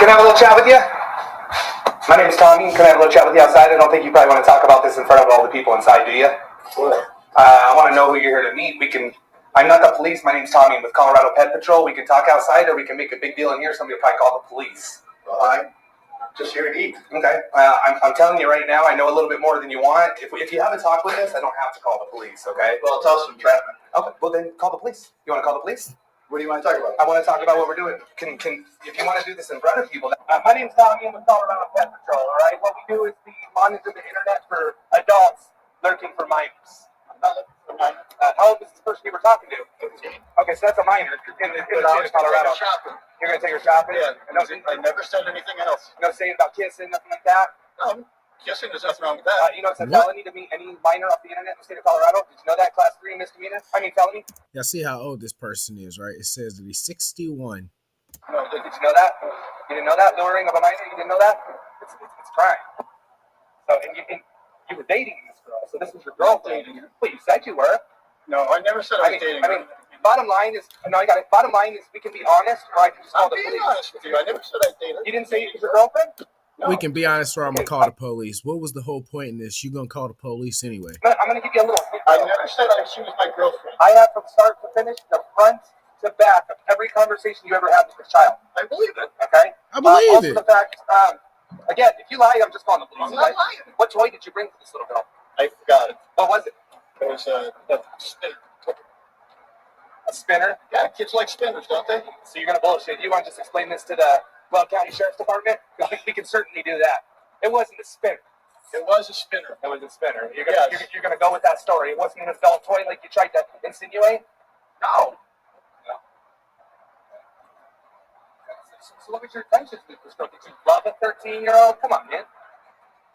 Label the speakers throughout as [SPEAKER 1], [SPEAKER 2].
[SPEAKER 1] Can I have a little chat with you? My name is Tommy. Can I have a little chat with you outside? I don't think you probably want to talk about this in front of all the people inside, do you? I want to know who you're here to meet. I'm not the police. My name's Tommy. I'm with Colorado Pet Patrol. We can talk outside, or we can make a big deal in here. Somebody will probably call the police.
[SPEAKER 2] Well, I'm just here to eat.
[SPEAKER 1] Okay. I'm telling you right now, I know a little bit more than you want. If you have a talk with us, I don't have to call the police, okay?
[SPEAKER 2] Well, tell us some entrapment.
[SPEAKER 1] Okay, well then call the police. You want to call the police?
[SPEAKER 2] What do you want to talk about?
[SPEAKER 1] I want to talk about what we're doing. If you want to do this in front of people. My name's Tommy. I'm with Colorado Pet Patrol, all right? What we do is we monitor the internet for adults lurking for minors. How old is this person you were talking to?
[SPEAKER 2] 15.
[SPEAKER 1] Okay, so that's a minor in the state of Colorado.
[SPEAKER 2] Shopping.
[SPEAKER 1] You're going to take her shopping?
[SPEAKER 2] Yeah, I never said anything else.
[SPEAKER 1] No saying about kissing, nothing like that?
[SPEAKER 2] Kissing, there's nothing wrong with that.
[SPEAKER 1] You know it's a felony to meet any minor off the internet in the state of Colorado? Did you know that? Class 3 misdemeanor? Felony?
[SPEAKER 3] Y'all see how old this person is, right? It says that he's 61.
[SPEAKER 1] No, did you know that? You didn't know that? Luring of a minor? You didn't know that? It's crime. So, and you were dating this girl, so this was your girlfriend. Wait, you said you were?
[SPEAKER 2] No, I never said I was dating her.
[SPEAKER 1] Bottom line is, bottom line is we can be honest, or I can just call the police.
[SPEAKER 2] I'm being honest with you. I never said I dated her.
[SPEAKER 1] You didn't say it was your girlfriend?
[SPEAKER 2] No.
[SPEAKER 3] We can be honest, or I'm going to call the police. What was the whole point in this? You're going to call the police anyway.
[SPEAKER 1] I'm going to give you a little.
[SPEAKER 2] I never said she was my girlfriend.
[SPEAKER 1] I have from start to finish, the front to back of every conversation you ever had with this child.
[SPEAKER 2] I believe it.
[SPEAKER 1] Okay?
[SPEAKER 3] I believe
[SPEAKER 1] also
[SPEAKER 3] it.
[SPEAKER 1] The fact, again, if you lie, I'm just calling the police.
[SPEAKER 2] I'm not lying.
[SPEAKER 1] What toy did you bring to this little girl?
[SPEAKER 2] I forgot it.
[SPEAKER 1] What was it?
[SPEAKER 2] It was a spinner.
[SPEAKER 1] A spinner?
[SPEAKER 2] Yeah, kids like spinners, don't they?
[SPEAKER 1] So you're going to bullshit. You want to just explain this to the Weld County Sheriff's Department? We can certainly do that. It wasn't a spinner.
[SPEAKER 2] It was a spinner.
[SPEAKER 1] It was a spinner. You're gonna go with that story. It wasn't an adult toy like you tried to insinuate?
[SPEAKER 2] No.
[SPEAKER 1] So what was your intentions with this girl? Did you love a 13-year-old? Come on, man.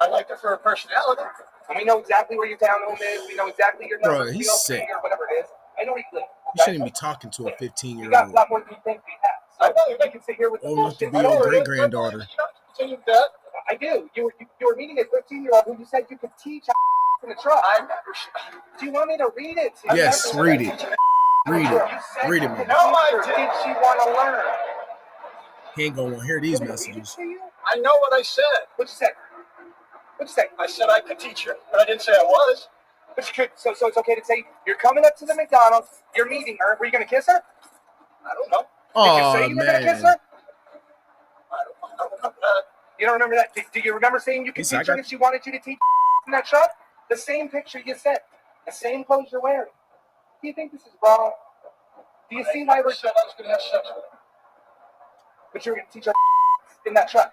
[SPEAKER 2] I liked her for her personality.
[SPEAKER 1] And we know exactly where your townhome is. We know exactly your number.
[SPEAKER 3] Bro, he's sick.
[SPEAKER 1] Or whatever it is. I know where you live.
[SPEAKER 3] You shouldn't be talking to a
[SPEAKER 1] You
[SPEAKER 3] 15-year-old.
[SPEAKER 1] got a lot more than you think we have. So
[SPEAKER 2] I know
[SPEAKER 1] you can sit here with the
[SPEAKER 3] Old enough to
[SPEAKER 1] bullshit.
[SPEAKER 3] be your great-granddaughter.
[SPEAKER 2] You don't continue with that.
[SPEAKER 1] I do. You were meeting a 15-year-old who you said you could teach in the truck.
[SPEAKER 2] I never said.
[SPEAKER 1] Do you want me to read it?
[SPEAKER 3] Yes, read it. Read it. Read it, man.
[SPEAKER 1] No, I did. Did she want to learn?
[SPEAKER 3] He ain't going to want to hear these messages.
[SPEAKER 2] I know what I said.
[SPEAKER 1] What you say? What'd you say?
[SPEAKER 2] I said I could teach her, but I didn't say I was.
[SPEAKER 1] But you could, so it's okay to say you're coming up to the McDonald's, you're meeting her. Were you going to kiss her?
[SPEAKER 2] I don't know.
[SPEAKER 1] Did you
[SPEAKER 3] Oh,
[SPEAKER 1] say you were going to kiss
[SPEAKER 3] man.
[SPEAKER 1] her?
[SPEAKER 2] I don't remember that.
[SPEAKER 1] You don't remember that? Do you remember saying you could
[SPEAKER 3] Yes, I
[SPEAKER 1] teach her
[SPEAKER 3] got-
[SPEAKER 1] if she wanted you to teach in that truck? The same picture you sent, the same clothes you're wearing. Do you think this is wrong? Do you see why
[SPEAKER 2] I
[SPEAKER 1] we're?
[SPEAKER 2] said I was going to have sex with her.
[SPEAKER 1] But you're going to teach her in that truck.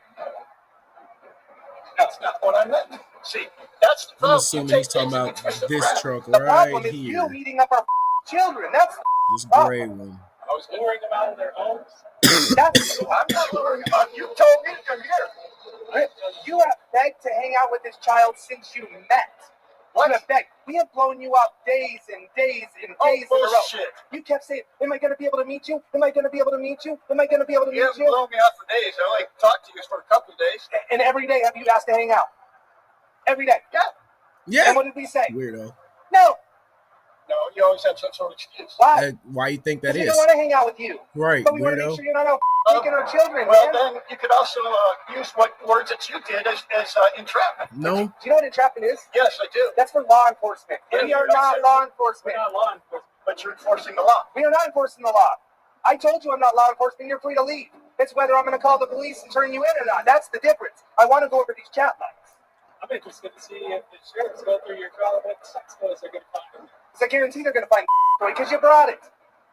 [SPEAKER 2] That's not what I meant. See, that's the
[SPEAKER 3] I'm
[SPEAKER 2] problem.
[SPEAKER 3] assuming he's talking about this truck
[SPEAKER 1] The problem
[SPEAKER 3] right
[SPEAKER 1] is you
[SPEAKER 3] here.
[SPEAKER 1] meeting up our children. That's
[SPEAKER 3] This gray one.
[SPEAKER 2] I was luring them out of their homes.
[SPEAKER 1] that's.
[SPEAKER 2] I'm not luring them out. You told me to come here.
[SPEAKER 1] You have begged to hang out with this child since you met.
[SPEAKER 2] What?
[SPEAKER 1] You have begged. We have blown you up days and days and
[SPEAKER 2] Oh,
[SPEAKER 1] days in a row.
[SPEAKER 2] bullshit.
[SPEAKER 1] You kept saying, "Am I going to be able to meet you? Am I going to be able to meet you? Am I going to be able to
[SPEAKER 2] You
[SPEAKER 1] meet
[SPEAKER 2] haven't
[SPEAKER 1] you?"
[SPEAKER 2] blown me out for days. I only talked to you for a couple of days.
[SPEAKER 1] And every day have you asked to hang out? Every day.
[SPEAKER 2] Yeah.
[SPEAKER 3] Yeah.
[SPEAKER 1] And what did we say?
[SPEAKER 3] Weirdo.
[SPEAKER 1] No.
[SPEAKER 2] No, you always have some sort of excuse.
[SPEAKER 1] Why?
[SPEAKER 3] Why you think that
[SPEAKER 1] Because we
[SPEAKER 3] is?
[SPEAKER 1] don't want to hang out with you.
[SPEAKER 3] Right,
[SPEAKER 1] But we want to make
[SPEAKER 3] weirdo.
[SPEAKER 1] sure you're not out taking our children,
[SPEAKER 2] Well,
[SPEAKER 1] man.
[SPEAKER 2] then you could also use what words that you did as entrapment.
[SPEAKER 3] No?
[SPEAKER 1] Do you know what entrapment is?
[SPEAKER 2] Yes, I do.
[SPEAKER 1] That's for law enforcement.
[SPEAKER 2] Yeah,
[SPEAKER 1] We are
[SPEAKER 2] you
[SPEAKER 1] not
[SPEAKER 2] said-
[SPEAKER 1] law enforcement.
[SPEAKER 2] We're not law enforcement, but you're enforcing the law.
[SPEAKER 1] We are not enforcing the law. I told you I'm not law enforcement. You're free to leave. It's whether I'm going to call the police and turn you in or not. That's the difference. I want to go over these chat lines.
[SPEAKER 4] I'm interested to see if the sheriffs go through your trial of sex toys are going to find them.
[SPEAKER 1] Because I guarantee they're going to find because you brought it.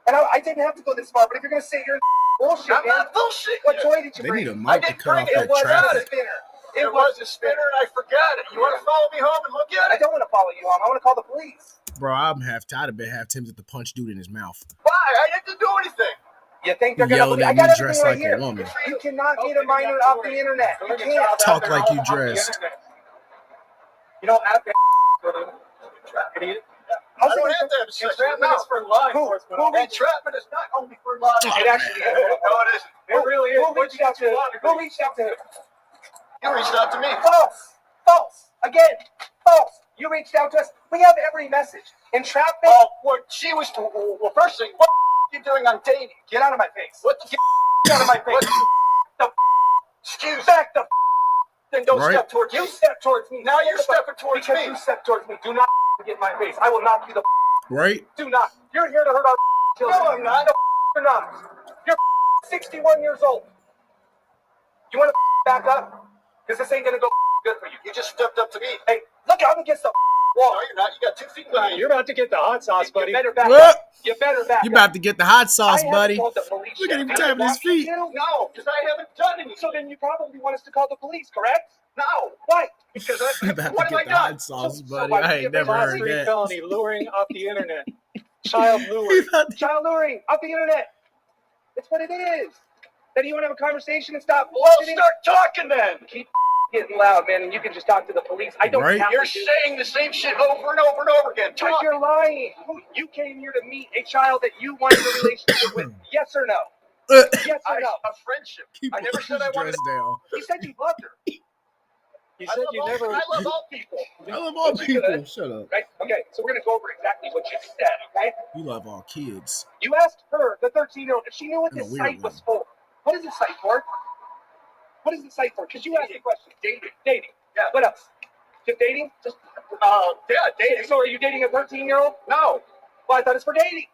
[SPEAKER 1] And I didn't have to go this far, but if you're going to say you're bullshit,
[SPEAKER 2] I'm
[SPEAKER 1] man,
[SPEAKER 2] not bullshit.
[SPEAKER 1] what toy did you
[SPEAKER 3] They
[SPEAKER 1] bring?
[SPEAKER 3] need a mic to
[SPEAKER 2] didn't
[SPEAKER 3] cut
[SPEAKER 2] bring
[SPEAKER 3] off
[SPEAKER 2] it.
[SPEAKER 3] that
[SPEAKER 1] It was not a
[SPEAKER 3] traffic.
[SPEAKER 1] spinner.
[SPEAKER 2] It was a spinner and I forgot it. You want to follow me home and look at
[SPEAKER 1] I
[SPEAKER 2] it?
[SPEAKER 1] don't want to follow you home. I want to call the police.
[SPEAKER 3] Bro, I'd have been half tempted to punch dude in his mouth.
[SPEAKER 2] Why? I didn't do anything.
[SPEAKER 1] You think they're going to
[SPEAKER 3] Yelling
[SPEAKER 1] believe? I
[SPEAKER 3] at
[SPEAKER 1] got
[SPEAKER 3] me
[SPEAKER 1] everything
[SPEAKER 3] dressed
[SPEAKER 1] right
[SPEAKER 3] like
[SPEAKER 1] here.
[SPEAKER 3] a woman.
[SPEAKER 1] You cannot get a minor off the internet. You can't.
[SPEAKER 3] Talk like you dressed.
[SPEAKER 4] You don't have to idiot.
[SPEAKER 2] I don't have to have sex with
[SPEAKER 4] Entrapment
[SPEAKER 2] no.
[SPEAKER 4] is for law enforcement.
[SPEAKER 2] Entrapment is not only for law
[SPEAKER 1] It
[SPEAKER 2] enforcement.
[SPEAKER 1] actually is.
[SPEAKER 2] No, it isn't.
[SPEAKER 4] It really is.
[SPEAKER 1] Who reached out to who? Reached out to who?
[SPEAKER 2] You reached out to me.
[SPEAKER 1] False. False. Again. False. You reached out to us. We have every message. Entrapment.
[SPEAKER 2] Well, what she was. Well, first thing, what are you doing on dating?
[SPEAKER 1] Get out of my face.
[SPEAKER 2] What the?
[SPEAKER 1] Get out of my face.
[SPEAKER 2] What the Excuse.
[SPEAKER 1] Back the
[SPEAKER 2] Then don't
[SPEAKER 3] Right.
[SPEAKER 2] step towards
[SPEAKER 1] You
[SPEAKER 2] me.
[SPEAKER 1] step towards me.
[SPEAKER 2] Now you're stepping towards
[SPEAKER 1] because
[SPEAKER 2] me.
[SPEAKER 1] you step towards me. Do not get in my face. I will knock you the
[SPEAKER 3] Right?
[SPEAKER 1] do not. You're here to hurt our children.
[SPEAKER 2] No, I'm not.
[SPEAKER 1] No, you're not. You're 61 years old. You want to back up? Because this ain't gonna go good for you.
[SPEAKER 2] You just stepped up to me.
[SPEAKER 1] Hey, look, I'm against the
[SPEAKER 2] No,
[SPEAKER 1] wall.
[SPEAKER 2] you're not. You got 2 feet behind you.
[SPEAKER 4] You're about to get the hot sauce, buddy.
[SPEAKER 1] You better back
[SPEAKER 3] What?
[SPEAKER 1] up. You better back
[SPEAKER 3] You
[SPEAKER 1] up.
[SPEAKER 3] about to get the hot sauce,
[SPEAKER 1] I haven't
[SPEAKER 3] buddy.
[SPEAKER 1] called the police
[SPEAKER 3] Look at
[SPEAKER 1] yet.
[SPEAKER 3] him
[SPEAKER 1] Have
[SPEAKER 3] tapping
[SPEAKER 1] I
[SPEAKER 3] his
[SPEAKER 1] called
[SPEAKER 3] feet.
[SPEAKER 1] you?
[SPEAKER 2] No, because I haven't done anything.
[SPEAKER 1] So then you probably want us to call the police, correct?
[SPEAKER 2] No,
[SPEAKER 1] Why?
[SPEAKER 2] because
[SPEAKER 3] You
[SPEAKER 2] I,
[SPEAKER 3] about
[SPEAKER 2] what
[SPEAKER 3] to
[SPEAKER 2] have I
[SPEAKER 3] get the
[SPEAKER 2] done?
[SPEAKER 3] hot sauce,
[SPEAKER 1] So
[SPEAKER 3] buddy.
[SPEAKER 1] why
[SPEAKER 3] I
[SPEAKER 1] would
[SPEAKER 3] ain't
[SPEAKER 1] you
[SPEAKER 3] never
[SPEAKER 4] Class
[SPEAKER 3] heard
[SPEAKER 4] 3
[SPEAKER 3] that.
[SPEAKER 4] felony, luring off the internet. Child
[SPEAKER 3] He
[SPEAKER 4] luring.
[SPEAKER 3] about to-
[SPEAKER 1] Child luring off the internet. That's what it is. Then you want to have a conversation and stop
[SPEAKER 2] Well,
[SPEAKER 1] bullshitting?
[SPEAKER 2] start talking then.
[SPEAKER 1] Keep getting loud, man, and you can just talk to the police. I don't
[SPEAKER 3] Right.
[SPEAKER 1] have
[SPEAKER 2] You're
[SPEAKER 1] to do
[SPEAKER 2] saying the same shit over and over and over again.
[SPEAKER 1] Because
[SPEAKER 2] Talk.
[SPEAKER 1] you're lying. You came here to meet a child that you wanted a relationship with. Yes or no? Yes or no?
[SPEAKER 2] A friendship.
[SPEAKER 3] Keep
[SPEAKER 2] I never said I
[SPEAKER 3] his
[SPEAKER 2] wanted
[SPEAKER 3] dress down.
[SPEAKER 1] He said you loved her,
[SPEAKER 4] You
[SPEAKER 2] I
[SPEAKER 4] said
[SPEAKER 2] love
[SPEAKER 4] you
[SPEAKER 2] all-
[SPEAKER 4] never.
[SPEAKER 2] I love all people.
[SPEAKER 3] I love all people. Shut up.
[SPEAKER 1] right? Okay, so we're gonna go over exactly what you said. Okay?
[SPEAKER 3] You love all kids.
[SPEAKER 1] You asked her, the 13-year-old, if she knew what
[SPEAKER 3] In a
[SPEAKER 1] this
[SPEAKER 3] weird
[SPEAKER 1] site was
[SPEAKER 3] way.
[SPEAKER 1] for. What is this site for? What is the site for? Because you asked the question. Dating.
[SPEAKER 2] Yeah.
[SPEAKER 1] What else? Just dating? Just
[SPEAKER 2] Yeah, dating.
[SPEAKER 1] so are you dating a 13-year-old?
[SPEAKER 2] No.
[SPEAKER 1] Well, I thought it's for dating.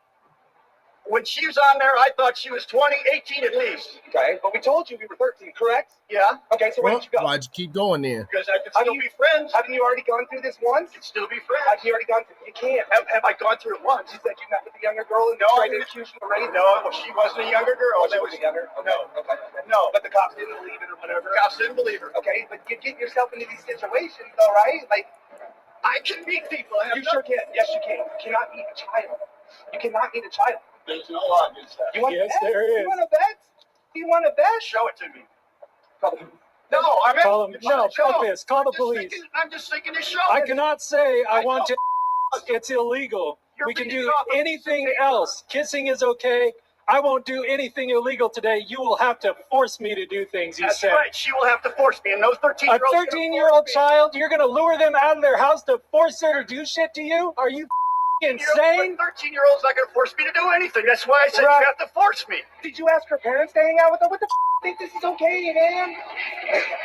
[SPEAKER 2] When she was on there, I thought she was 20, 18 at least.
[SPEAKER 1] Okay, but we told you we were 13, correct?
[SPEAKER 2] Yeah,
[SPEAKER 1] Okay, so where
[SPEAKER 3] Well,
[SPEAKER 1] did you go?
[SPEAKER 3] why'd you keep going then?
[SPEAKER 2] because I could still be friends.
[SPEAKER 1] Haven't you already gone through this once?
[SPEAKER 2] Could still be
[SPEAKER 1] Have
[SPEAKER 2] friends.
[SPEAKER 1] you already gone through You can't.
[SPEAKER 2] Have I gone through it once?
[SPEAKER 1] You said you met with a younger girl and
[SPEAKER 2] No,
[SPEAKER 1] tried to
[SPEAKER 2] I-
[SPEAKER 1] accuse you of rape?
[SPEAKER 2] No, she wasn't a younger girl.
[SPEAKER 1] She
[SPEAKER 2] That
[SPEAKER 1] was
[SPEAKER 2] was
[SPEAKER 1] younger? Okay.
[SPEAKER 2] No.
[SPEAKER 1] Okay.
[SPEAKER 2] No.
[SPEAKER 1] But the cops didn't believe it or whatever.
[SPEAKER 2] Cops didn't believe her.
[SPEAKER 1] Okay, but you get yourself into these situations, though, right? Like,
[SPEAKER 2] I can meet people. I have
[SPEAKER 1] you sure can. Yes, you can. You cannot meet a child. You cannot meet a child.
[SPEAKER 2] There's no law against that.
[SPEAKER 1] You want
[SPEAKER 4] Yes,
[SPEAKER 1] to bet?
[SPEAKER 4] there is.
[SPEAKER 1] You want to bet? Do you want to bet?
[SPEAKER 2] Show it to me.
[SPEAKER 1] Call them.
[SPEAKER 2] No, I'm
[SPEAKER 4] Call them. No, fuck this. Call the police.
[SPEAKER 2] I'm just thinking to show
[SPEAKER 4] I
[SPEAKER 2] it.
[SPEAKER 4] cannot say I want to. It's illegal. We can do anything else. Kissing is okay. I won't do anything illegal today. You will have to force me to do things, you
[SPEAKER 2] That's
[SPEAKER 4] said.
[SPEAKER 2] right. She will have to force me. And those
[SPEAKER 4] A
[SPEAKER 2] 13-year-olds.
[SPEAKER 4] 13-year-old child, you're going to lure them out of their house to force her to do shit to you? Are you insane?
[SPEAKER 2] 13-year-old's not going to force me to do anything. That's why I said
[SPEAKER 1] Right.
[SPEAKER 2] you have to force me.
[SPEAKER 1] Did you ask her parents to hang out with her? What the think this is okay, man?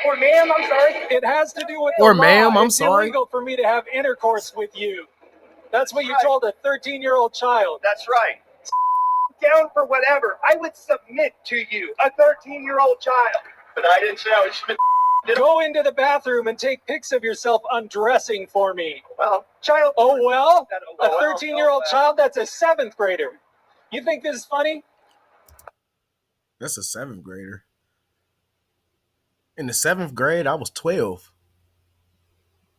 [SPEAKER 1] Or ma'am, I'm sorry.
[SPEAKER 4] It has to do with
[SPEAKER 3] Or
[SPEAKER 4] the law.
[SPEAKER 3] ma'am, I'm
[SPEAKER 4] it's
[SPEAKER 3] sorry.
[SPEAKER 4] illegal for me to have intercourse with you. That's what you
[SPEAKER 2] Right.
[SPEAKER 4] told a 13-year-old child.
[SPEAKER 2] That's right.
[SPEAKER 1] Down for whatever. I would submit to you, a 13-year-old child.
[SPEAKER 2] But I didn't say I was.
[SPEAKER 4] Go into the bathroom and take pics of yourself undressing for me.
[SPEAKER 1] Well, child.
[SPEAKER 4] Oh well? A
[SPEAKER 1] well,
[SPEAKER 4] 13-year-old child? That's a 7th grader. You think this is funny?
[SPEAKER 3] That's a 7th grader. In the 7th grade, I was 12.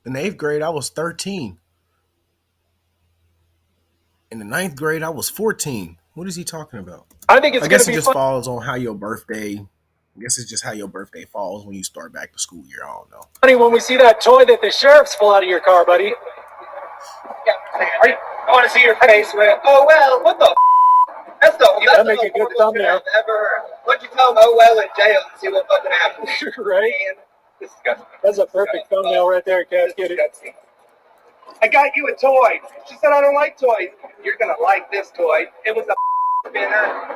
[SPEAKER 3] In the 8th grade, I was 13. In the 9th grade, I was 14. What is he talking about?
[SPEAKER 4] I think it's
[SPEAKER 3] I
[SPEAKER 4] going
[SPEAKER 3] guess
[SPEAKER 4] to
[SPEAKER 3] it
[SPEAKER 4] be
[SPEAKER 3] just
[SPEAKER 4] fun.
[SPEAKER 3] falls on how your birthday. I guess it's just how your birthday falls when you start back the school year. I don't know.
[SPEAKER 4] Funny when we see that toy that the sheriff's pull out of your car, buddy.
[SPEAKER 1] Are you, I want to see your face, man. Oh, well, what the That's the
[SPEAKER 4] That'd make a good thumbnail.
[SPEAKER 1] I've ever heard. Why'd you tell him, oh, well, in jail and see what fucking happens?
[SPEAKER 4] Right?
[SPEAKER 1] Man, disgusting.
[SPEAKER 4] That's a perfect thumbnail right there, Cass. Get it?
[SPEAKER 1] Disgusting. I got you a toy. She said I don't like toys. You're gonna like this toy. It was a spinner.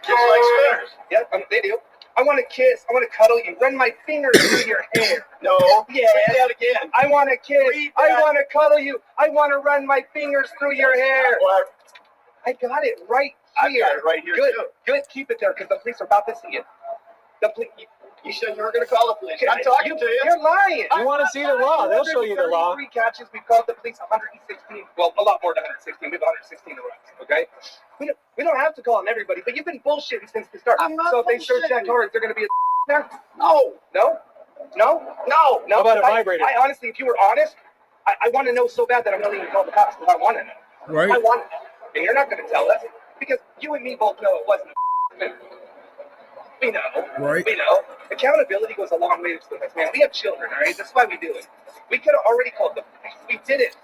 [SPEAKER 2] Kids like spinners.
[SPEAKER 1] Yep, they do. I want to kiss. I want to cuddle you. Run my fingers through your hair.
[SPEAKER 2] No.
[SPEAKER 1] Yeah.
[SPEAKER 2] Read that again.
[SPEAKER 1] I want to kiss.
[SPEAKER 2] Read
[SPEAKER 1] I
[SPEAKER 2] that.
[SPEAKER 1] want to cuddle you. I want to run my fingers through your hair.
[SPEAKER 2] What?
[SPEAKER 1] I got it right
[SPEAKER 2] I
[SPEAKER 1] here.
[SPEAKER 2] got it right here,
[SPEAKER 1] Good.
[SPEAKER 2] too.
[SPEAKER 1] Good. Keep it there because the police are about to see it. The police.
[SPEAKER 2] You said you were going to call the police. I'm talking to you.
[SPEAKER 1] You're lying.
[SPEAKER 4] You want to see the law? They'll show you the law.
[SPEAKER 1] 133 catches. We've called the police 116. Well, a lot more than 116. We have 116 arrests. Okay. We don't have to call on everybody, but you've been bullshitting since the start.
[SPEAKER 2] I'm not
[SPEAKER 1] So if they search that
[SPEAKER 2] bullshitting.
[SPEAKER 1] car, is there going to be a there?
[SPEAKER 2] No.
[SPEAKER 1] No. No. No. No.
[SPEAKER 4] How about a
[SPEAKER 1] I-
[SPEAKER 4] vibrator?
[SPEAKER 1] I honestly, if you were honest, I want to know so bad that I'm not even call the cops because I want to know.
[SPEAKER 3] Right?
[SPEAKER 1] I want to know. And you're not going to tell us because you and me both know it wasn't a We know.
[SPEAKER 3] Right.
[SPEAKER 1] We know. Accountability goes a long way to this, man. We have children, all right? That's why we do it. We could have already called the police. We did it.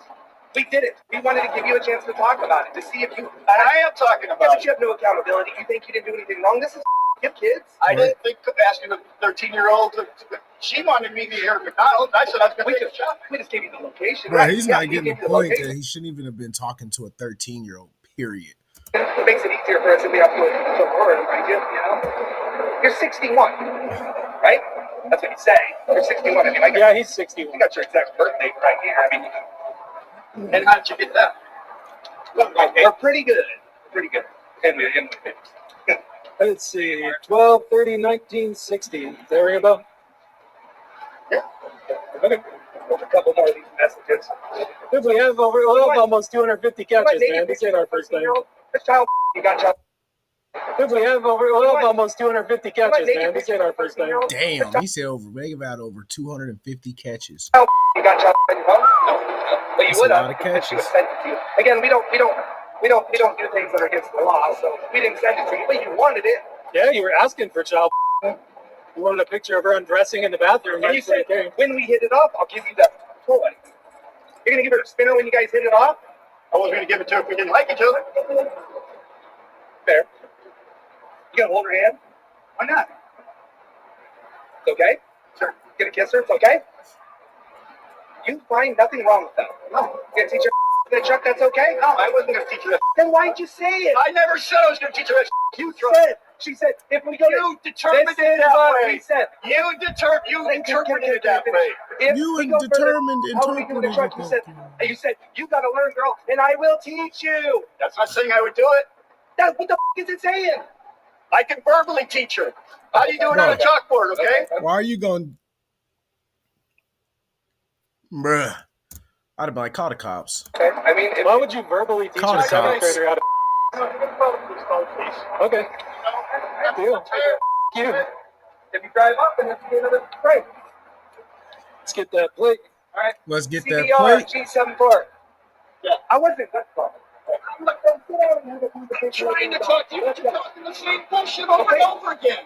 [SPEAKER 1] We did it. We wanted to give you a chance to talk about it, to see if you...
[SPEAKER 2] I am talking
[SPEAKER 1] Yeah,
[SPEAKER 2] about
[SPEAKER 1] but you have no accountability. You think you didn't do anything wrong. This is you have kids.
[SPEAKER 2] I didn't think asking a 13-year-old. She wanted me to be here at McDonald's. I said I was going
[SPEAKER 1] We
[SPEAKER 2] to take
[SPEAKER 1] just,
[SPEAKER 2] a shot.
[SPEAKER 1] we just gave you the location.
[SPEAKER 3] Right. He's
[SPEAKER 1] Yeah,
[SPEAKER 3] not
[SPEAKER 1] he
[SPEAKER 3] getting
[SPEAKER 1] gave
[SPEAKER 3] the
[SPEAKER 1] you
[SPEAKER 3] point
[SPEAKER 1] location.
[SPEAKER 3] that he shouldn't even have been talking to a 13-year-old, period.
[SPEAKER 1] It makes it easier for us if we have to go to work, right? You know? You're 61. right? That's what you say. You're 61. I mean,
[SPEAKER 4] Yeah, he's 61.
[SPEAKER 1] I got your exact birth date right here. I mean,
[SPEAKER 2] And how did you get that?
[SPEAKER 1] we're pretty good. Pretty good. And we
[SPEAKER 4] Let's see, 12/30/1960. There we go.
[SPEAKER 1] Okay. There's a couple more of these messages.
[SPEAKER 4] Dude, we have almost 250 catches, man. This ain't our first time.
[SPEAKER 1] This child, you got child.
[SPEAKER 4] Dude, we have almost 250 catches, man. This ain't our first time.
[SPEAKER 3] Damn, he said they've had over 250 catches.
[SPEAKER 1] You got child on your phone? No. But you
[SPEAKER 3] That's
[SPEAKER 1] would
[SPEAKER 3] a
[SPEAKER 1] have.
[SPEAKER 3] lot of
[SPEAKER 1] because she was
[SPEAKER 3] catches.
[SPEAKER 1] sent it to you. Again, we don't do things that are against the law, so we didn't send it to you, but you wanted it.
[SPEAKER 4] Yeah, you were asking for child. You wanted a picture of her undressing in the bathroom.
[SPEAKER 1] And you
[SPEAKER 4] That's what
[SPEAKER 1] said,
[SPEAKER 4] it came.
[SPEAKER 1] when we hit it off, I'll give you that toy. You're gonna give her a spinner when you guys hit it off?
[SPEAKER 2] I wasn't going to give it to her if we didn't like each other.
[SPEAKER 1] Fair. You gonna hold her hand? Why not? It's okay? Sure. You gonna kiss her? It's okay? You find nothing wrong with that. No. You gonna teach her that Chuck that's okay?
[SPEAKER 2] No, I wasn't going to teach her that.
[SPEAKER 1] Then why'd you say it?
[SPEAKER 2] I never said I was going to teach her that.
[SPEAKER 1] You said. She said, if we go
[SPEAKER 2] You
[SPEAKER 1] to
[SPEAKER 2] determined
[SPEAKER 1] this
[SPEAKER 2] it
[SPEAKER 1] is
[SPEAKER 2] that
[SPEAKER 1] what
[SPEAKER 2] way.
[SPEAKER 1] we said.
[SPEAKER 2] You interpreted it that way.
[SPEAKER 1] If
[SPEAKER 3] You
[SPEAKER 1] we go further,
[SPEAKER 3] determined
[SPEAKER 1] how do we do the
[SPEAKER 3] interpreted
[SPEAKER 1] Chuck?
[SPEAKER 3] it
[SPEAKER 1] You said,
[SPEAKER 3] that
[SPEAKER 1] you said, you gotta learn, girl, and I will teach you.
[SPEAKER 2] That's not saying I would do it.
[SPEAKER 1] That, what the is it saying?
[SPEAKER 2] I can verbally teach her. How do you do it on a chalkboard, okay?
[SPEAKER 3] Why are you going? Bruh. I'd have been like, call the cops.
[SPEAKER 1] Okay. I mean, if
[SPEAKER 4] Why would you verbally teach
[SPEAKER 3] Call
[SPEAKER 4] a
[SPEAKER 3] the
[SPEAKER 4] seventh
[SPEAKER 3] cops.
[SPEAKER 4] grader how to? Okay. Deal. You.
[SPEAKER 1] you drive up and it's another break.
[SPEAKER 4] Let's get that plate.
[SPEAKER 1] All right.
[SPEAKER 3] Let's get that
[SPEAKER 1] CBR
[SPEAKER 3] plate.
[SPEAKER 1] G74.
[SPEAKER 2] Yeah.
[SPEAKER 1] I wasn't that far.
[SPEAKER 2] I'm trying to talk to you, but you're talking the same bullshit over and over again.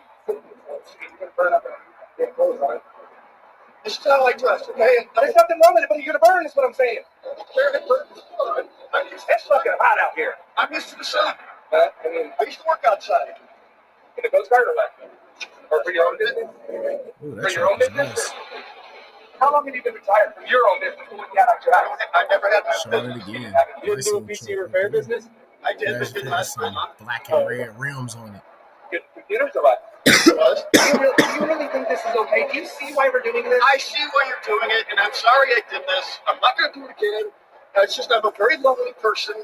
[SPEAKER 2] This is how I dress, okay?
[SPEAKER 1] There's nothing wrong with it, but you're gonna burn is what I'm saying. It's fucking hot out here.
[SPEAKER 2] I'm used to the sun.
[SPEAKER 1] I mean,
[SPEAKER 2] I used to work outside.
[SPEAKER 1] in the Coast Guard or what? Or for your own business?
[SPEAKER 3] Ooh,
[SPEAKER 1] For
[SPEAKER 3] that
[SPEAKER 1] your own
[SPEAKER 3] truck is
[SPEAKER 1] business?
[SPEAKER 3] nice.
[SPEAKER 1] How long have you been retired from your own business? What you got out your house?
[SPEAKER 2] I never had my
[SPEAKER 3] Shot it
[SPEAKER 2] business.
[SPEAKER 3] again.
[SPEAKER 4] You
[SPEAKER 3] Nice
[SPEAKER 4] didn't do a
[SPEAKER 3] little
[SPEAKER 4] PC
[SPEAKER 3] truck
[SPEAKER 4] repair
[SPEAKER 3] right there.
[SPEAKER 2] I
[SPEAKER 4] business?
[SPEAKER 2] did,
[SPEAKER 3] There's
[SPEAKER 2] but didn't last very
[SPEAKER 3] some
[SPEAKER 2] long.
[SPEAKER 3] black and red rims on it.
[SPEAKER 1] Good computers or what?
[SPEAKER 2] Was.
[SPEAKER 1] Do you really think this is okay? Do you see why we're doing this?
[SPEAKER 2] I see why you're doing it, and I'm sorry I did this. I'm not going to do it again. It's just I'm a very lonely person.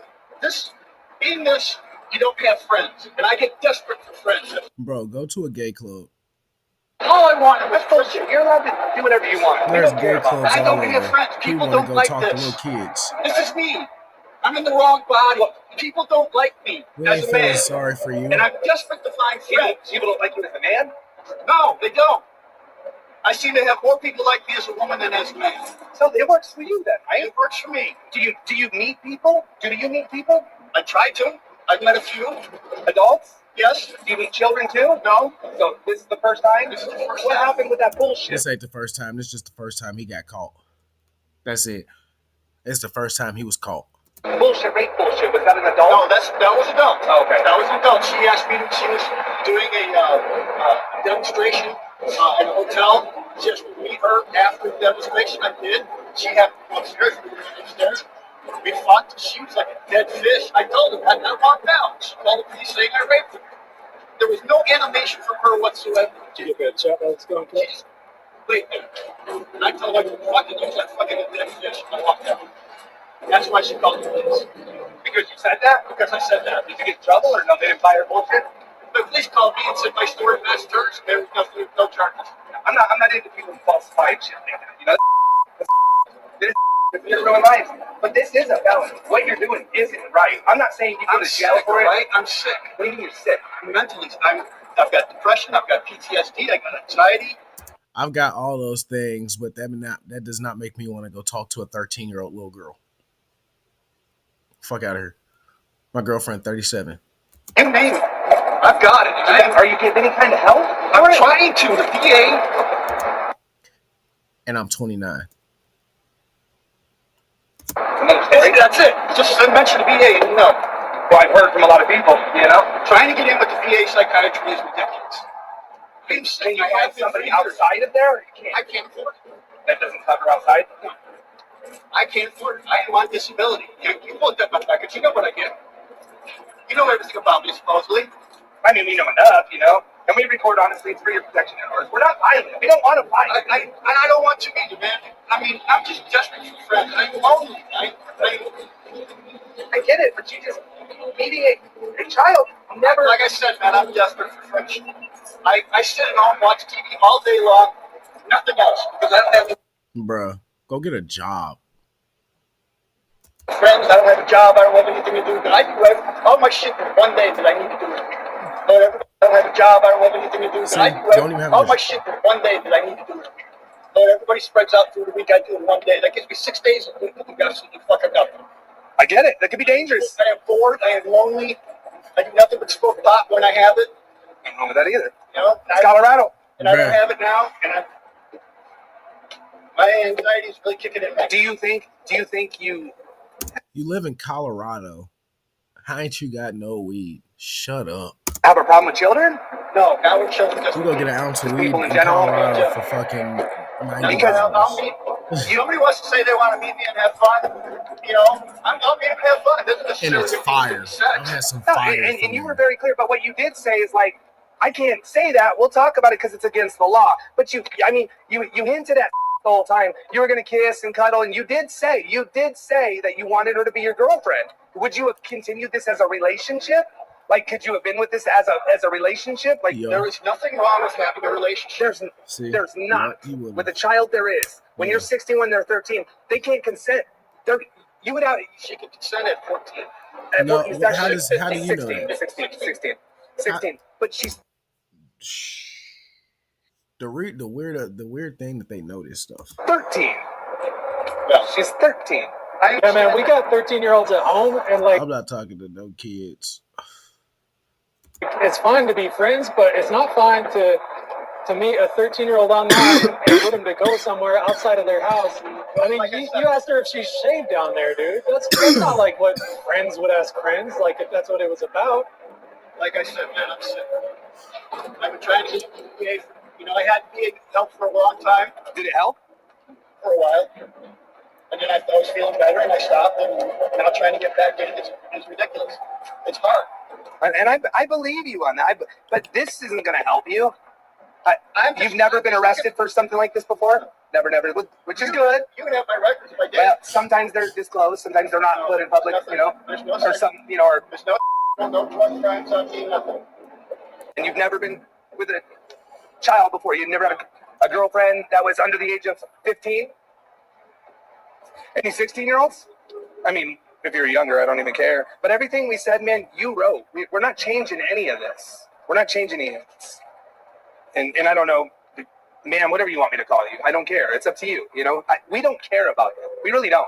[SPEAKER 2] Being this, you don't have friends, and I get desperate for friends.
[SPEAKER 3] Bro, go to a gay club.
[SPEAKER 2] All I want
[SPEAKER 1] That's
[SPEAKER 2] is
[SPEAKER 1] bullshit. You're allowed to do whatever you want. We
[SPEAKER 3] There's
[SPEAKER 1] don't care
[SPEAKER 3] gay
[SPEAKER 1] about
[SPEAKER 3] clubs
[SPEAKER 1] that.
[SPEAKER 2] I
[SPEAKER 3] all
[SPEAKER 2] don't have
[SPEAKER 3] over.
[SPEAKER 2] friends.
[SPEAKER 3] People
[SPEAKER 2] People
[SPEAKER 3] want to
[SPEAKER 2] don't
[SPEAKER 3] go
[SPEAKER 2] like
[SPEAKER 3] talk to
[SPEAKER 2] this.
[SPEAKER 3] little kids.
[SPEAKER 2] This is me. I'm in the wrong body. People don't like me
[SPEAKER 3] We
[SPEAKER 2] as
[SPEAKER 3] ain't
[SPEAKER 2] a man,
[SPEAKER 3] feeling sorry for you.
[SPEAKER 2] and I'm desperate to find friends.
[SPEAKER 1] People don't like you as a man?
[SPEAKER 2] No, they don't. I seem to have more people like me as a woman than as a man.
[SPEAKER 1] So it works for you then, right?
[SPEAKER 2] It works for me.
[SPEAKER 1] Do you meet people? Do you meet people?
[SPEAKER 2] I try to. I've met a few.
[SPEAKER 1] Adults?
[SPEAKER 2] Yes.
[SPEAKER 1] Do you meet children too?
[SPEAKER 2] No.
[SPEAKER 1] So this is the first time?
[SPEAKER 2] This is the first
[SPEAKER 1] What
[SPEAKER 2] time.
[SPEAKER 1] happened with that bullshit?
[SPEAKER 3] This ain't the first time. This is just the first time he got caught. That's it. It's the first time he was caught.
[SPEAKER 1] Bullshit, rape bullshit. Was that an adult?
[SPEAKER 2] No, that was adult.
[SPEAKER 1] Oh, okay.
[SPEAKER 2] That was adult. She asked me. She was doing a demonstration in a hotel. She asked me to meet her after the demonstration. I did. She had to go upstairs. We went upstairs. We fucked. She was like a dead fish. I told her. I walked out. She called the police saying I raped her. There was no animation from her whatsoever.
[SPEAKER 4] Did you get a chat that's going
[SPEAKER 2] She just laid there. And I told her to fucking use that fucking dead fish. And I walked out. That's why she called the police.
[SPEAKER 1] Because you said that?
[SPEAKER 2] Because I said that.
[SPEAKER 1] Did you get in trouble or no? They didn't buy your bullshit?
[SPEAKER 2] The police called me and said my story matched hers. There was no charges.
[SPEAKER 1] I'm not into people who falsify shit like that. You know, it's your real life. But this is a felony. What you're doing isn't right. I'm not saying you go
[SPEAKER 2] I'm
[SPEAKER 1] to jail
[SPEAKER 2] sick,
[SPEAKER 1] for it.
[SPEAKER 2] right? I'm sick.
[SPEAKER 1] What do you mean you're sick?
[SPEAKER 2] Mentally, I've got depression. I've got PTSD. I got anxiety.
[SPEAKER 3] I've got all those things, but that does not make me want to go talk to a 13-year-old little girl. Fuck out of here. My girlfriend, 37.
[SPEAKER 1] You name it. I've got it. Are you getting any kind of help?
[SPEAKER 2] I'm trying to. The VA.
[SPEAKER 3] And I'm 29.
[SPEAKER 2] That's it. Just mention the VA. No.
[SPEAKER 1] Well, I've heard from a lot of people, you know.
[SPEAKER 2] Trying to get in with the VA psychiatry is ridiculous. I'm saying
[SPEAKER 1] Can you
[SPEAKER 2] I
[SPEAKER 1] find
[SPEAKER 2] have
[SPEAKER 1] somebody
[SPEAKER 2] somebody
[SPEAKER 1] outside of there? Or you can't.
[SPEAKER 2] I can't afford it.
[SPEAKER 1] That doesn't cover outside.
[SPEAKER 2] I can't afford it. I am on disability. You looked at my package. You know what I get. You know everything about me, supposedly.
[SPEAKER 1] I mean, we know enough, you know. And we record honestly, it's for your protection and ours. We're not violent. We don't want to fight.
[SPEAKER 2] I don't want to either, man. I mean, I'm just desperate for friends. I'm lonely.
[SPEAKER 1] I get it, but you just meeting a child never.
[SPEAKER 2] Like I said, man, I'm desperate for friendship. I sit at home, watch TV all day long, nothing else, because I don't have
[SPEAKER 3] Bruh, go get a job.
[SPEAKER 2] friends, I don't have a job, I don't have anything to do. But I do all my shit in one day that I need to do. But I don't have a job, I don't have anything to do. But
[SPEAKER 3] See,
[SPEAKER 2] I
[SPEAKER 3] don't even
[SPEAKER 2] do
[SPEAKER 3] have
[SPEAKER 2] all
[SPEAKER 3] a-
[SPEAKER 2] my shit in one day that I need to do. But everybody spreads out through the week. I do it one day. That gives me 6 days of doing absolutely fucking nothing.
[SPEAKER 1] I get it. That could be dangerous.
[SPEAKER 2] I am bored. I am lonely. I do nothing but smoke pot when I have it.
[SPEAKER 1] Nothing wrong with that either.
[SPEAKER 2] You know,
[SPEAKER 1] It's Colorado.
[SPEAKER 2] and I don't
[SPEAKER 3] Bruh.
[SPEAKER 2] have it now. And my anxiety is really kicking in.
[SPEAKER 1] Do you think you
[SPEAKER 3] You live in Colorado. How ain't you got no weed? Shut up.
[SPEAKER 1] have a problem with children?
[SPEAKER 2] No, now we're chilling.
[SPEAKER 3] You go get an ounce of
[SPEAKER 1] Just
[SPEAKER 3] weed
[SPEAKER 1] people
[SPEAKER 3] in
[SPEAKER 1] in general,
[SPEAKER 3] Colorado
[SPEAKER 2] yeah.
[SPEAKER 3] for fucking $90.
[SPEAKER 1] Because
[SPEAKER 2] I'll meet. Somebody wants to say they want to meet me and have fun. You know, I'll meet them and have fun. It doesn't
[SPEAKER 3] And
[SPEAKER 2] necessarily
[SPEAKER 3] it's
[SPEAKER 2] mean
[SPEAKER 3] fire.
[SPEAKER 2] sex.
[SPEAKER 3] I'll have some
[SPEAKER 1] No,
[SPEAKER 3] fire.
[SPEAKER 1] and
[SPEAKER 3] for
[SPEAKER 1] you were very clear. But what you did say is like, I can't say that. We'll talk about it because it's against the law. But you hinted at the whole time you were going to kiss and cuddle, and you did say that you wanted her to be your girlfriend. Would you have continued this as a relationship? Like, could you have been with this as a relationship? Like,
[SPEAKER 3] Yeah.
[SPEAKER 2] There is nothing wrong with having a relationship.
[SPEAKER 3] See,
[SPEAKER 1] there's not.
[SPEAKER 3] yeah, you wouldn't.
[SPEAKER 1] With a child, there is. When
[SPEAKER 3] Yeah.
[SPEAKER 1] you're 16, they're 13. They can't consent. You would have.
[SPEAKER 2] She can consent at 14.
[SPEAKER 3] No,
[SPEAKER 1] It's
[SPEAKER 3] how
[SPEAKER 1] actually
[SPEAKER 3] do you know
[SPEAKER 1] 16,
[SPEAKER 3] that?
[SPEAKER 1] 16. But she's
[SPEAKER 3] The weird thing that they know this stuff.
[SPEAKER 1] 13.
[SPEAKER 2] Yeah.
[SPEAKER 1] She's 13.
[SPEAKER 4] Yeah, man, we got 13-year-olds at home, and like,
[SPEAKER 3] I'm not talking to no kids.
[SPEAKER 4] it's fine to be friends, but it's not fine to meet a 13-year-old online and put him to go somewhere outside of their house. I mean, you asked her if she's shaved down there, dude. That's not like what friends would ask friends, like if that's what it was about.
[SPEAKER 2] Like I said, man, I'm sick. I've been trying to get VA. You know, I had VA help for a long time,
[SPEAKER 1] Did it help?
[SPEAKER 2] for a while. And then I thought I was feeling better, and I stopped. And now trying to get back in, it's ridiculous. It's hard.
[SPEAKER 1] And I believe you on that. But this isn't going to help you. You've never been arrested for something like this before? Never, which is good.
[SPEAKER 2] You can have my records if I did.
[SPEAKER 1] Well, sometimes they're disclosed, sometimes they're not put in public, you know,
[SPEAKER 2] There's no
[SPEAKER 1] or some, you know, or,
[SPEAKER 2] There's no drug crimes on me, nothing.
[SPEAKER 1] and you've never been with a child before. You've never had a girlfriend that was under the age of 15? Any 16-year-olds? I mean, if you're younger, I don't even care. But everything we said, man, you wrote. We're not changing any of this. We're not changing any of this. And I don't know, ma'am, whatever you want me to call you, I don't care. It's up to you. You know, we don't care about you. We really don't.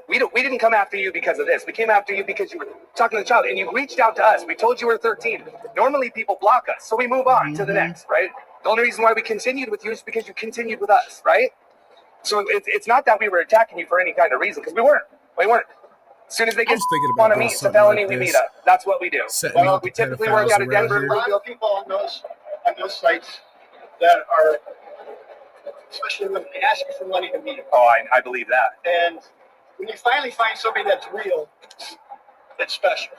[SPEAKER 1] We didn't come after you because of this. We came after you because you were talking to the child, and you reached out to us. We told you were 13. Normally, people block us, so we move on to the next, right? The only reason why we continued with you is because you continued with us, right? So it's not that we were attacking you for any kind of reason, because we weren't. We weren't. As soon as they
[SPEAKER 3] I
[SPEAKER 1] get
[SPEAKER 3] was thinking about
[SPEAKER 1] want to
[SPEAKER 3] doing
[SPEAKER 1] meet, it's a
[SPEAKER 3] something
[SPEAKER 1] felony,
[SPEAKER 3] like
[SPEAKER 1] we
[SPEAKER 3] this.
[SPEAKER 1] meet up. That's what we do.
[SPEAKER 3] Setting
[SPEAKER 1] Well,
[SPEAKER 3] up
[SPEAKER 1] we
[SPEAKER 3] the
[SPEAKER 1] typically work
[SPEAKER 3] pedophiles
[SPEAKER 1] out of
[SPEAKER 3] around
[SPEAKER 1] Denver.
[SPEAKER 3] here.
[SPEAKER 2] A lot of people on those sites that are, especially when they ask you for money to meet them.
[SPEAKER 1] Oh, I believe that.
[SPEAKER 2] And when you finally find somebody that's real, it's special.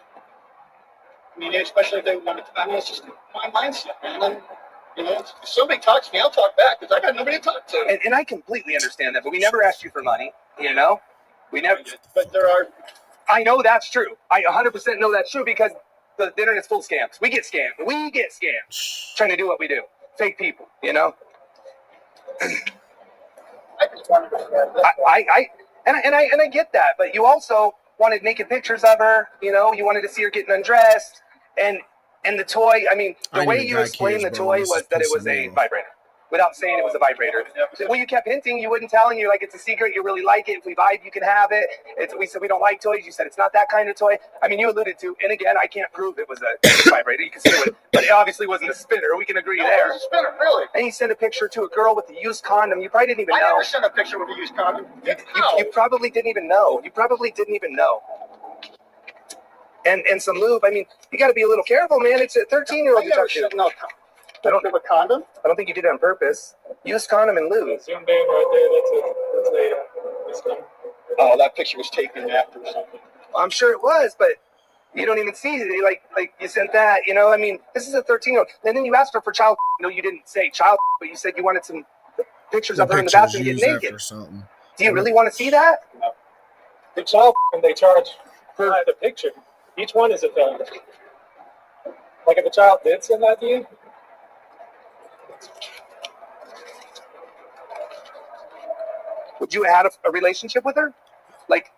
[SPEAKER 2] I mean, especially if they want to. I mean, it's just my mindset, man. And, you know, if somebody talks to me, I'll talk back because I got nobody to talk to.
[SPEAKER 1] And I completely understand that, but we never asked you for money, you know? We never.
[SPEAKER 2] But there are.
[SPEAKER 1] I know that's true. I 100% know that's true because the internet's full of scams. We get scammed. Trying to do what we do. Fake people, you know?
[SPEAKER 2] I just wanted to.
[SPEAKER 1] I get that, but you also wanted naked pictures of her, you know? You wanted to see her getting undressed. And the toy, I mean, the
[SPEAKER 3] I
[SPEAKER 1] way
[SPEAKER 3] need
[SPEAKER 1] you
[SPEAKER 3] guy
[SPEAKER 1] explained the
[SPEAKER 3] kids, bro.
[SPEAKER 1] toy
[SPEAKER 3] This
[SPEAKER 1] was
[SPEAKER 3] is
[SPEAKER 1] that it
[SPEAKER 3] pissing
[SPEAKER 1] was
[SPEAKER 3] me
[SPEAKER 1] a
[SPEAKER 3] off.
[SPEAKER 1] vibrator. Without saying it was a vibrator. Well, you kept hinting, you wouldn't tell, and you're like, it's a secret, you really like it. If we vibe, you can have it. We said we don't like toys. You said it's not that kind of toy. I mean, you alluded to, and again, I can't prove it was a vibrator. You can say it was, but it obviously wasn't a spinner. We can agree
[SPEAKER 2] No,
[SPEAKER 1] there.
[SPEAKER 2] it's a spinner, really.
[SPEAKER 1] And you sent a picture to a girl with a used condom. You probably didn't even
[SPEAKER 2] I
[SPEAKER 1] know.
[SPEAKER 2] never sent a picture with a used condom.
[SPEAKER 1] You probably didn't even know. And some lube. I mean, you got to be a little careful, man. It's a 13-year-old
[SPEAKER 2] I
[SPEAKER 1] you're
[SPEAKER 2] never
[SPEAKER 1] talking
[SPEAKER 2] sent
[SPEAKER 1] to.
[SPEAKER 2] no picture of a condom.
[SPEAKER 1] I don't think you did it on purpose. Used condom and lube.
[SPEAKER 4] Zoom band right there. That's a
[SPEAKER 2] Oh, that picture was taken after or something.
[SPEAKER 1] I'm sure it was, but You don't even see it. Like you sent that, you know. I mean, this is a 13-year-old. And then you asked her for child. No, you didn't say child, but you said you wanted some pictures of her in the
[SPEAKER 3] pictures
[SPEAKER 1] bathroom getting
[SPEAKER 3] used
[SPEAKER 1] naked.
[SPEAKER 3] after something.
[SPEAKER 1] Do you really want to see that?
[SPEAKER 4] The child and they charge for the picture. Each one is a felony. Like if a child did send that to you,
[SPEAKER 1] Would you have had a relationship with her? Like,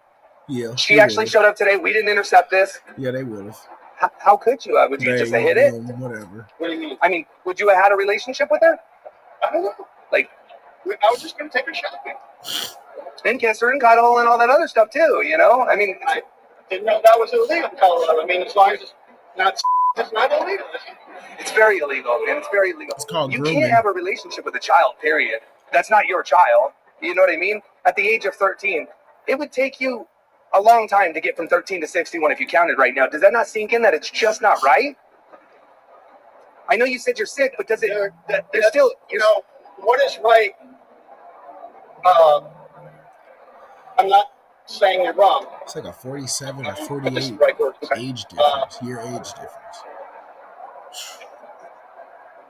[SPEAKER 3] Yeah.
[SPEAKER 1] she
[SPEAKER 3] they
[SPEAKER 1] actually
[SPEAKER 3] would've.
[SPEAKER 1] showed up today. We didn't intercept this.
[SPEAKER 3] Yeah, they would have.
[SPEAKER 1] How could you? Would you just have hit it?
[SPEAKER 3] Whatever.
[SPEAKER 2] What do you mean?
[SPEAKER 1] I mean, would you have had a relationship with her?
[SPEAKER 2] I don't know.
[SPEAKER 1] Like,
[SPEAKER 2] I was just gonna take her shopping.
[SPEAKER 1] and kiss her and cuddle and all that other stuff too, you know? I mean,
[SPEAKER 2] I didn't know that was illegal in Colorado. I mean, as long as it's not illegal.
[SPEAKER 1] it's very illegal, man. It's very illegal.
[SPEAKER 3] It's called
[SPEAKER 1] You
[SPEAKER 3] grooming.
[SPEAKER 1] can't have a relationship with a child, period. That's not your child. You know what I mean? At the age of 13, it would take you a long time to get from 13 to 61 if you counted right now. Does that not sink in that it's just not right? I know you said you're sick, but does it? There's still,
[SPEAKER 2] You know, what is right? I'm not saying you're wrong.
[SPEAKER 3] It's like a 47 or
[SPEAKER 2] But this is
[SPEAKER 3] 48
[SPEAKER 2] the right word.
[SPEAKER 3] age difference, year age difference.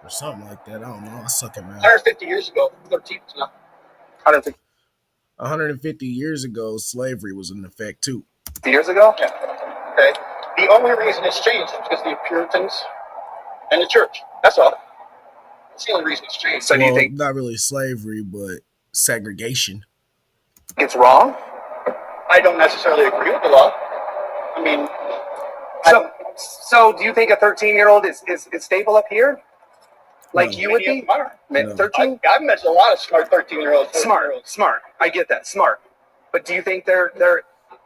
[SPEAKER 3] Or something like that. I don't know. I suck at math.
[SPEAKER 2] 150 years ago, 13 is not.
[SPEAKER 1] 150
[SPEAKER 3] 150 years ago, slavery was in effect too.
[SPEAKER 1] years ago?
[SPEAKER 2] Yeah. Okay. The only reason it's changed is because of the Puritans and the church. That's all. That's the only reason it's changed.
[SPEAKER 1] So do you
[SPEAKER 3] Well,
[SPEAKER 1] think
[SPEAKER 3] not really slavery, but segregation.
[SPEAKER 1] it's wrong?
[SPEAKER 2] I don't necessarily agree with the law. I mean,
[SPEAKER 1] So do you think a 13-year-old is stable up here? Like
[SPEAKER 3] No.
[SPEAKER 1] you would
[SPEAKER 2] many
[SPEAKER 1] be?
[SPEAKER 2] of them are.
[SPEAKER 3] No.
[SPEAKER 1] 13?
[SPEAKER 2] I've met a lot of smart 13-year-olds.
[SPEAKER 1] Smart. I get that. Smart. But do you think they're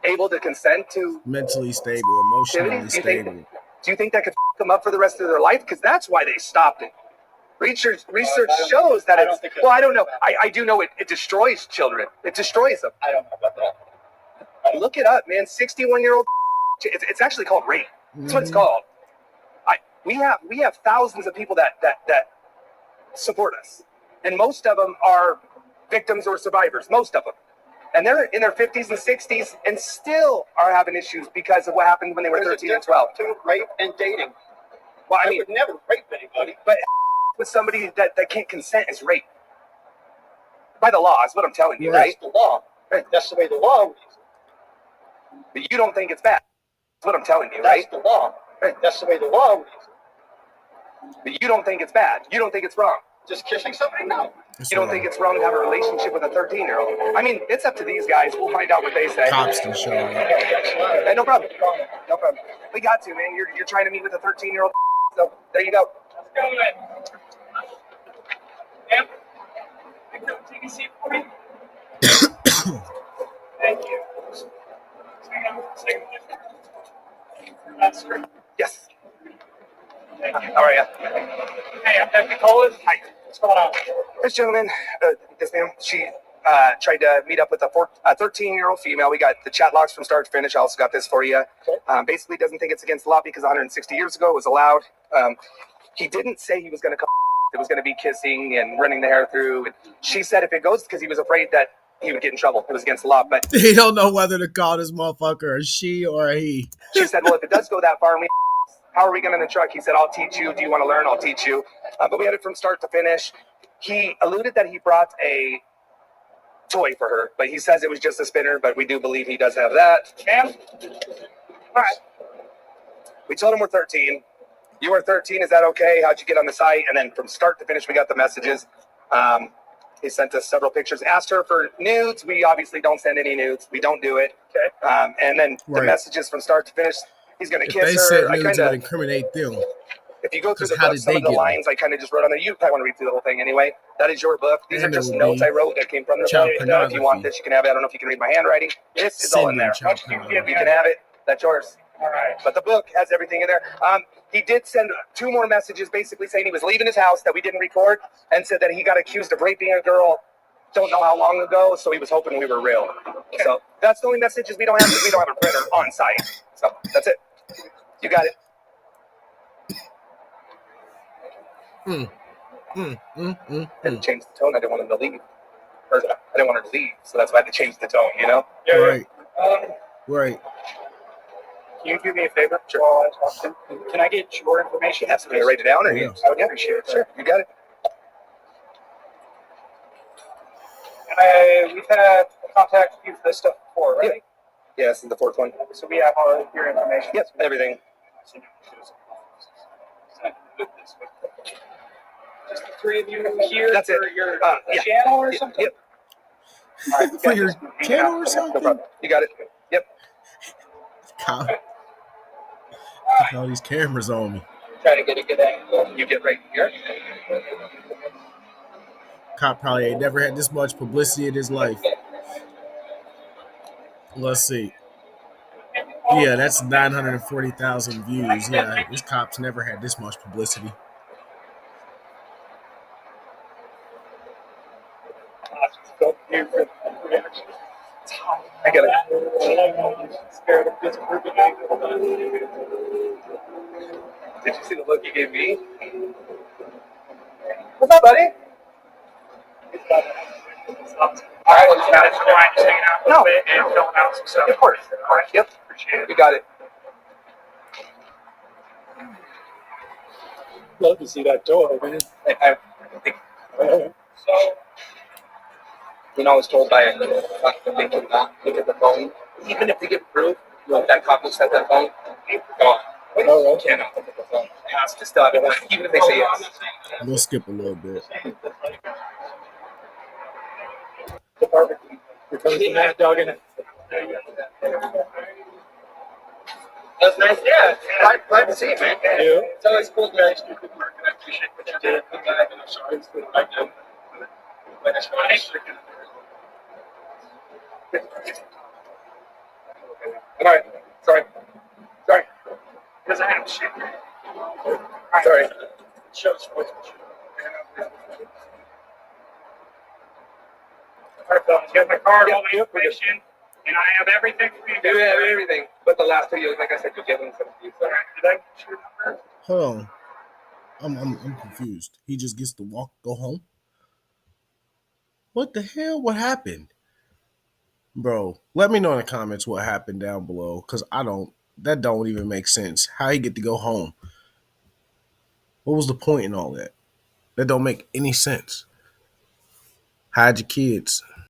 [SPEAKER 1] able to consent to?
[SPEAKER 3] Mentally stable, emotionally
[SPEAKER 1] Do you think-
[SPEAKER 3] stable.
[SPEAKER 1] Do you think that could them up for the rest of their life? Because that's why they stopped it. Research shows that
[SPEAKER 2] I don't
[SPEAKER 1] it's.
[SPEAKER 2] think
[SPEAKER 1] Well, I don't know. I do know it destroys children. It destroys them.
[SPEAKER 2] I don't know about that.
[SPEAKER 1] Look it up, man. 61-year-old. It's actually called rape. That's what it's called. We have thousands of people that support us, and most of them are victims or survivors. Most of them, and they're in their 50s and 60s, and still are having issues because of what happened when they were
[SPEAKER 2] There's a
[SPEAKER 1] 13 and 12.
[SPEAKER 2] difference between rape and dating.
[SPEAKER 1] Well, I
[SPEAKER 2] I
[SPEAKER 1] mean,
[SPEAKER 2] would never rape anybody.
[SPEAKER 1] but with somebody that can't consent is rape by the law. Is what I'm telling you, right?
[SPEAKER 2] That's the law. That's the way the law reads.
[SPEAKER 1] But you don't think it's bad. That's what I'm telling you,
[SPEAKER 2] That's
[SPEAKER 1] right?
[SPEAKER 2] the law. That's the way the law reads.
[SPEAKER 1] But you don't think it's bad. You don't think it's wrong.
[SPEAKER 2] Just kissing somebody? No.
[SPEAKER 3] It's
[SPEAKER 1] You don't think it's wrong to have a relationship with a 13-year-old? I mean, it's up to these guys. We'll find out what they say.
[SPEAKER 3] cops can show up.
[SPEAKER 1] Hey, no problem. No problem. We got to, man. You're trying to meet with a 13-year-old. So there you go.
[SPEAKER 4] let's go ahead. Ma'am, can you take a seat for me? Thank you. That's great.
[SPEAKER 1] Yes. How are you?
[SPEAKER 4] Hey, I'm Deputy Colas.
[SPEAKER 1] Hi.
[SPEAKER 4] What's going on?
[SPEAKER 1] This gentleman, this ma'am, she tried to meet up with a 13-year-old female. We got the chat logs from start to finish. I also got this for you. Basically doesn't think it's against the law because 160 years ago it was allowed. He didn't say he was going to come. It was going to be kissing and running the hair through. And she said if it goes because he was afraid that he would get in trouble. It was against the law. But
[SPEAKER 3] He don't know whether to call this motherfucker a she or a he.
[SPEAKER 1] she said, well, if it does go that far, how are we going in the truck? He said, I'll teach you. Do you want to learn? I'll teach you. But we had it from start to finish. He alluded that he brought a toy for her, but he says it was just a spinner, but we do believe he does have that. Ma'am? All right. We told him we're 13. You were 13. Is that okay? How'd you get on the site? And then from start to finish, we got the messages. He sent us several pictures. Asked her for nudes. We obviously don't send any nudes. We don't do it. Okay. And then the
[SPEAKER 3] Right.
[SPEAKER 1] messages from start to finish. He's going to
[SPEAKER 3] If
[SPEAKER 1] kiss
[SPEAKER 3] they
[SPEAKER 1] her.
[SPEAKER 3] said
[SPEAKER 1] I
[SPEAKER 3] nudes,
[SPEAKER 1] kind
[SPEAKER 3] it would
[SPEAKER 1] of,
[SPEAKER 3] incriminate them.
[SPEAKER 1] if you go through
[SPEAKER 3] 'Cause
[SPEAKER 1] the
[SPEAKER 3] how
[SPEAKER 1] book,
[SPEAKER 3] did
[SPEAKER 1] some
[SPEAKER 3] they
[SPEAKER 1] of the
[SPEAKER 3] get it?
[SPEAKER 1] lines I kind of just wrote on there. You probably want to read through the whole thing anyway. That is your book. These
[SPEAKER 3] And
[SPEAKER 1] are
[SPEAKER 3] it
[SPEAKER 1] just
[SPEAKER 3] would
[SPEAKER 1] notes
[SPEAKER 3] be
[SPEAKER 1] I wrote that came from the
[SPEAKER 3] child
[SPEAKER 1] book. If you
[SPEAKER 3] pornography.
[SPEAKER 1] want this, you can have it. I don't know if you can read my handwriting. This is all in there.
[SPEAKER 3] Sending child pornography.
[SPEAKER 1] You can have it. That's yours.
[SPEAKER 4] All right.
[SPEAKER 1] But the book has everything in there. He did send 2 more messages basically saying he was leaving his house that we didn't record and said that he got accused of raping a girl don't know how long ago, so he was hoping we were real. So that's the only messages we don't have because we don't have a printer on site. So that's it. You got it. Had to change the tone. I didn't want him to leave. Or I didn't want her to leave, so that's why I had to change the tone, you know?
[SPEAKER 3] Right.
[SPEAKER 4] Um,
[SPEAKER 3] Right.
[SPEAKER 4] you do me a favor while I talk to him? Can I get your information?
[SPEAKER 1] Yes, can you write it down? Or
[SPEAKER 3] Yeah.
[SPEAKER 4] I would appreciate it.
[SPEAKER 1] Sure, you got it.
[SPEAKER 4] We've had contact with you for this stuff before, right?
[SPEAKER 1] Yeah, this is the fourth one.
[SPEAKER 4] So we have all of your information.
[SPEAKER 1] Yep, everything.
[SPEAKER 4] Just the three of you here
[SPEAKER 1] That's
[SPEAKER 4] for
[SPEAKER 1] it.
[SPEAKER 4] your
[SPEAKER 1] Yeah.
[SPEAKER 4] channel or something?
[SPEAKER 1] Yep.
[SPEAKER 4] All right, we
[SPEAKER 3] For
[SPEAKER 4] got
[SPEAKER 3] your
[SPEAKER 4] this.
[SPEAKER 3] channel or
[SPEAKER 1] No
[SPEAKER 3] something?
[SPEAKER 1] problem. You got it. Yep.
[SPEAKER 3] Cop. Look at all these cameras on me.
[SPEAKER 4] Try to get a good angle.
[SPEAKER 1] You get right here.
[SPEAKER 3] Cop probably ain't never had this much publicity in his life. Let's see. Yeah, that's 940,000 views. Yeah, this cop's never had this much publicity.
[SPEAKER 1] I got it.
[SPEAKER 4] Scared of this grouping angle.
[SPEAKER 1] Did you see the look you gave me? What's up, buddy?
[SPEAKER 4] All right, well, now it's fine. Just hanging out a little
[SPEAKER 1] No.
[SPEAKER 4] bit and filling out some stuff.
[SPEAKER 1] Of course.
[SPEAKER 4] All right,
[SPEAKER 1] Yep.
[SPEAKER 4] appreciate it.
[SPEAKER 1] You got it.
[SPEAKER 4] Love to see that door, man.
[SPEAKER 1] I think
[SPEAKER 4] So,
[SPEAKER 1] I was told by a cop that they cannot look at the phone. Even if they get proof that that cop looks at that phone, gone.
[SPEAKER 4] Oh,
[SPEAKER 1] You cannot look at the phone. It has to still have it, even if they say yes.
[SPEAKER 3] We'll skip a little bit.
[SPEAKER 4] perfect. Here comes the mad dog in it.
[SPEAKER 2] That's nice. Yeah, glad to see you, man.
[SPEAKER 4] Yeah.
[SPEAKER 2] It's always cool to actually do good work, and I appreciate what you did. I'm sorry it's what I did. But it's nice.
[SPEAKER 1] All right. Sorry. Sorry.
[SPEAKER 4] Because I have shit.
[SPEAKER 1] Sorry.
[SPEAKER 2] Show sportsmanship.
[SPEAKER 4] Alright, fellas, you have my card,
[SPEAKER 1] Yeah,
[SPEAKER 4] all my information, and I have everything for you.
[SPEAKER 1] You have everything, but the last 2 years, like I said, you give them some views. So.
[SPEAKER 4] Alright, did I get your number?
[SPEAKER 3] Hold on. I'm confused. He just gets to go home? What the hell? What happened? Bro, let me know in the comments what happened down below, because that don't even make sense. How he get to go home? What was the point in all that? That don't make any sense. Hide your kids.